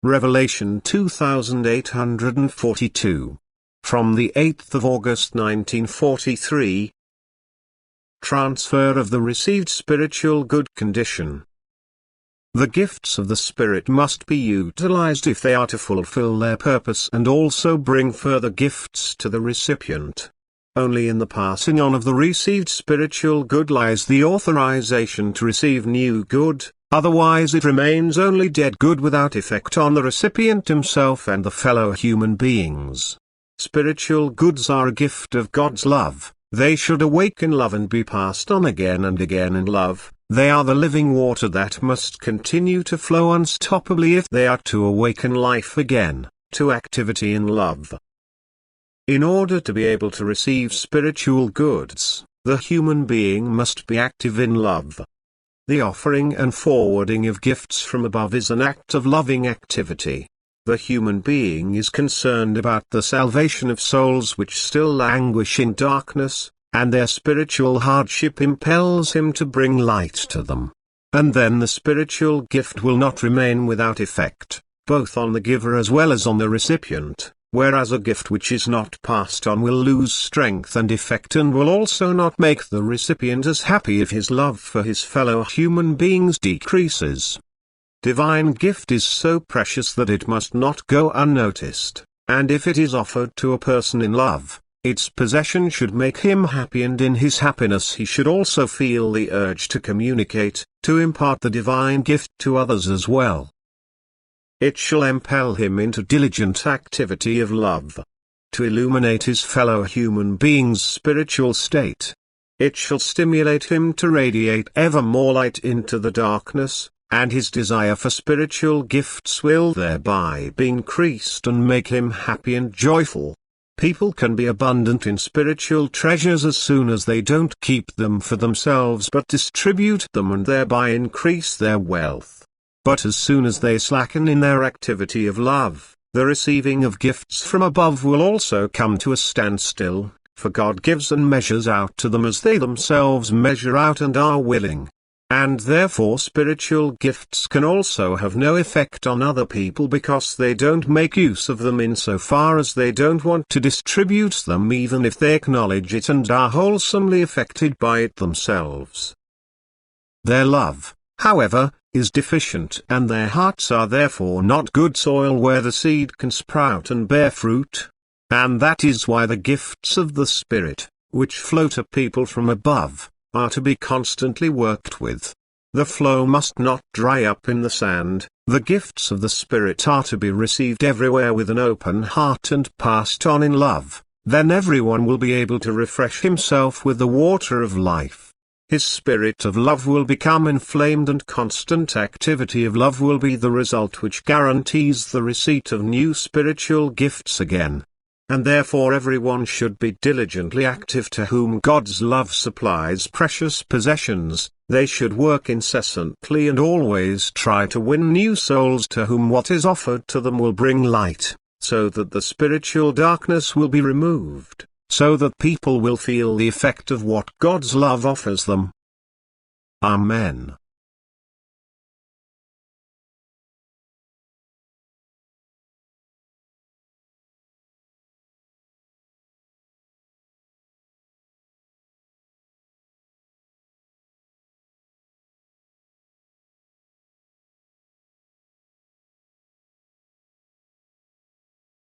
Revelation 2842. From the 8th of August 1943. Transfer of the received spiritual good condition. The gifts of the Spirit must be utilized if they are to fulfill their purpose and also bring further gifts to the recipient. Only in the passing on of the received spiritual good lies the authorization to receive new good, otherwise it remains only dead good without effect on the recipient himself and the fellow human beings. Spiritual goods are a gift of God's love. They should awaken love and be passed on again and again in love. They are the living water that must continue to flow unstoppably if they are to awaken life again, to activity in love. In order to be able to receive spiritual goods, the human being must be active in love. The offering and forwarding of gifts from above is an act of loving activity. The human being is concerned about the salvation of souls which still languish in darkness, and their spiritual hardship impels him to bring light to them. And then the spiritual gift will not remain without effect, both on the giver as well as on the recipient, whereas a gift which is not passed on will lose strength and effect and will also not make the recipient as happy if his love for his fellow human beings decreases. Divine gift is so precious that it must not go unnoticed, and if it is offered to a person in love, its possession should make him happy, and in his happiness he should also feel the urge to communicate, to impart the divine gift to others as well. It shall impel him into diligent activity of love, to illuminate his fellow human beings' spiritual state. It shall stimulate him to radiate ever more light into the darkness, and his desire for spiritual gifts will thereby be increased and make him happy and joyful. People can be abundant in spiritual treasures as soon as they don't keep them for themselves but distribute them and thereby increase their wealth. But as soon as they slacken in their activity of love, the receiving of gifts from above will also come to a standstill, for God gives and measures out to them as they themselves measure out and are willing. And therefore spiritual gifts can also have no effect on other people because they don't make use of them insofar as they don't want to distribute them even if they acknowledge it and are wholesomely affected by it themselves. Their love, however, is deficient and their hearts are therefore not good soil where the seed can sprout and bear fruit. And that is why the gifts of the Spirit, which flow to people from above, are to be constantly worked with. The flow must not dry up in the sand. The gifts of the Spirit are to be received everywhere with an open heart and passed on in love. Then everyone will be able to refresh himself with the water of life. His spirit of love will become inflamed and constant activity of love will be the result which guarantees the receipt of new spiritual gifts again. And therefore everyone should be diligently active to whom God's love supplies precious possessions. They should work incessantly and always try to win new souls to whom what is offered to them will bring light, so that the spiritual darkness will be removed, so that people will feel the effect of what God's love offers them. Amen.